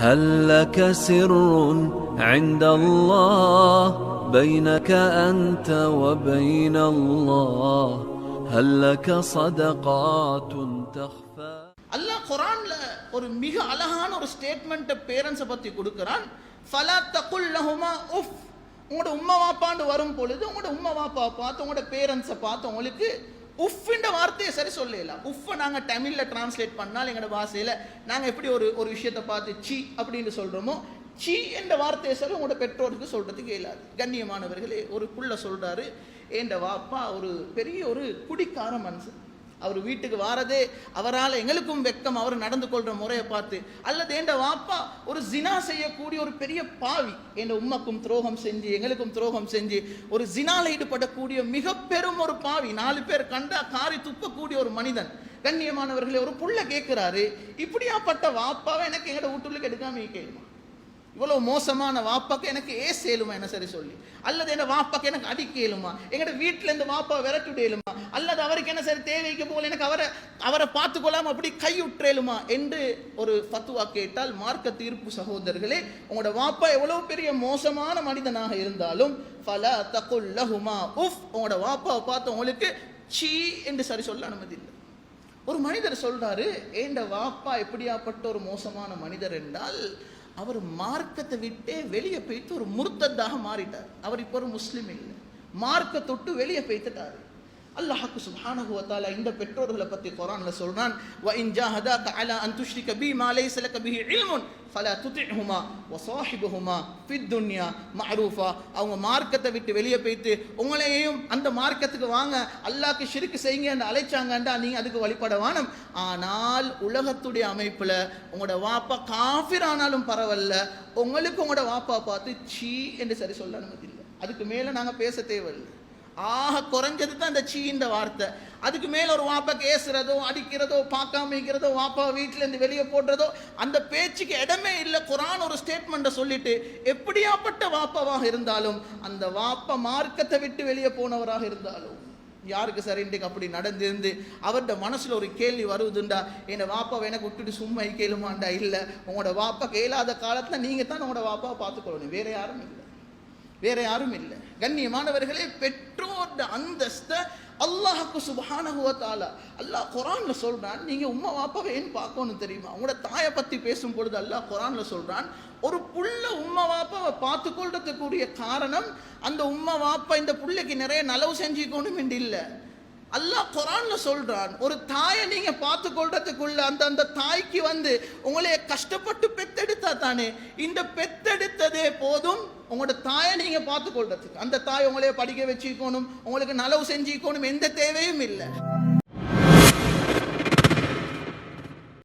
هل لك سر عند الله بينك أنت وبين الله هل لك صدقات تخفى அல்லாஹ் குர்ஆன்ல ஒரு மிக அழகான ஒரு ஸ்டேட்மெண்ட் பேரண்ட்ஸை பத்தி கொடுக்கிறான். ஃபலா தகுல் லஹுமா உஃப். உங்களோட உம்மா வாப்பாண்டு வரும் பொழுது உங்களோட உம்மா வாப்பா பார்த்து உங்களோட பேரண்ட்ஸை பார்த்து உங்களுக்கு உஃப்ன்ற வார்த்தையை சரி சொல்லலாம். உஃப்பை நாங்கள் தமிழில் டிரான்ஸ்லேட் பண்ணால் எங்களோட பாஷையில் நாங்கள் எப்படி ஒரு விஷயத்தை பார்த்து சி அப்படின்னு சொல்கிறோமோ சி என்ற வார்த்தையை சரி உங்களோட பெற்றோருக்கு சொல்கிறதுக்கு இயலாது. கண்ணியமானவர்களே, ஒரு புள்ள சொல்கிறாரு, ஏண்ட வாப்பா ஒரு பெரிய ஒரு குடிக்கார மனுஷன், அவர் வீட்டுக்கு வாரதே அவரால் எங்களுக்கும் வெக்கம், அவர் நடந்து கொள்கிற முறையை பார்த்து, அல்லது என்ற வாப்பா ஒரு ஜினா செய்யக்கூடிய ஒரு பெரிய பாவி, என் உம்மக்கும் துரோகம் செஞ்சு எங்களுக்கும் துரோகம் செஞ்சு ஒரு ஜினால ஈடுபடக்கூடிய மிக பெரும் ஒரு பாவி, 4 பேர் கண்டா காரி துப்பக்கூடிய ஒரு மனிதன். கண்ணியமானவர்களே, ஒரு புள்ள கேட்கிறாரு, இப்படியாப்பட்ட வாப்பாவை எனக்கு எங்கட வீட்டுக்கு எடுக்காம கேளுமா? இவ்வளவு மோசமான வாப்பாக்கு எனக்கு ஏசேலுமா என்ன சரி சொல்லி, அல்லது என்ன வாப்பாக்கு எனக்கு அடிக்கலுமா, எங்கட வீட்டுல இருந்து வாப்பா விரட்டுடேலுமா, அல்லது அவருக்கு என்ன சரி தேவைக்கு போல எனக்கு அவரை பார்த்துக்கொள்ளாம அப்படி கையுற்றேலுமா என்று ஒரு ஃபத்வா கேட்டால் மார்க்க தீர்ப்பு சகோதரர்களே, உங்களோட வாப்பா எவ்வளவு பெரிய மோசமான மனிதனாக இருந்தாலும் ஃபலா தகுல் லஹுமா உஃப், உங்களோட வாப்பாவை பார்த்து உங்களுக்கு சீ என்று சரி சொல்ல அனுமதி இல்லை. ஒரு மனிதர் சொல்றாரு, ஏண்ட வாப்பா எப்படியாப்பட்ட ஒரு மோசமான மனிதர் என்றால் அவர் மார்க்கத்தை விட்டே வெளியே போய்த்து ஒரு முர்த்ததாக மாறிட்டார். அவர் இப்போ ஒரு முஸ்லிம் இல்லை, மார்க்க தொட்டு வெளியே போய்த்துட்டார். அல்லாஹ் சுப்ஹானஹு வ தஆலா இந்த பெற்றோர்களை பற்றி குர்ஆன்ல சொல்றான், வ இன் ஜாஹதாக அலா அன் துஷ்ரிக பி மா லைஸ லக பிஹி இல்முன் ஃபலா துதிஹுமா வ ஸாஹிபுஹுமா ஃபித் துன்யா மஅரூஃபா. அவங்க மார்க்கத்தை விட்டு வெளியே போய்த்து உங்களையும் அந்த மார்க்கத்துக்கு வாங்க அல்லாஹ்க்கு ஷிர்க் செய்யுங்கன்னு அழைச்சாங்கண்டா நீங்க அதுக்கு வழிபட வேணும். ஆனால் உலகத்துடைய அமைப்புல உங்களோட வாப்பா காஃபிர் ஆனாலும் பரவாயில்ல, உங்களுக்கு உங்களோட வாப்பா பார்த்து சீ என்று சரி சொல்ல அனுமதி இல்லை. அதுக்கு மேல நாங்க பேச தேவையில்லை. ஆக குறைஞ்சது தான் இந்த சீன்ற வார்த்தை. அதுக்கு மேல ஒரு வாப்பா கேசுறதோ அடிக்கிறதோ பார்க்காம இருக்கிறதோ வாப்பா வீட்டுல இருந்து வெளியே போடுறதோ அந்த பேச்சுக்கு இடமே இல்லை. குர்ஆன் ஒரு ஸ்டேட்மெண்ட்டை சொல்லிட்டு எப்படியாப்பட்ட வாப்பாவாக இருந்தாலும், அந்த வாப்பா மார்க்கத்தை விட்டு வெளியே போனவராக இருந்தாலும், யாருக்கு சரி இன்றைக்கு அப்படி நடந்திருந்து அவருடைய மனசுல ஒரு கேள்வி வருவதுண்டா, என் வாப்பாவை எனக்கு விட்டுட்டு சும்மா கேளுமாண்டா? இல்லை, உங்களோட வாப்பா கேளாத காலத்துல நீங்க தான் உங்களோட வாப்பாவை பார்த்துக்கொள்ளணும், வேற யாரும் இல்லை, வேற யாரும் இல்லை. கண்ணியமானவர்களே, பெற்றோர் அந்தஸ்தை அல்லாஹ்க்கு சுப்ஹானஹு வ தஆலா அல்லாஹ் குர்ஆன்ல சொல்றான். நீங்க உம்மா வாப்பாவை ஏன் பார்க்கணும் தெரியுமா? உங்களோட தாயை பத்தி பேசும் பொழுது அல்லாஹ் குர்ஆன்ல சொல்றான், ஒரு புள்ள உம்மா வாப்பாவை பார்த்து கொள்றதுக்குரிய காரணம் அந்த உம்மா வாப்பா இந்த புள்ளைக்கு நிறைய நலவு செஞ்சுக்கணும் என்று இல்லை. அல்லாஹ் குர்ஆன்ல சொல்றான், ஒரு தாயை நீங்க பார்த்து கொள்றதுக்குள்ள அந்த தாய்க்கு உங்களைய கஷ்டப்பட்டு பெத்தெடுத்தா தானே, இந்த பெத்தெடுத்ததே போதும் உங்களோட தாயை நீங்க பார்த்து கொள்றதுக்கு. அந்த தாய் உங்களைய படிக்க வச்சுக்கணும், உங்களுக்கு நலவு செஞ்சுக்கணும், எந்த தேவையும் இல்லை.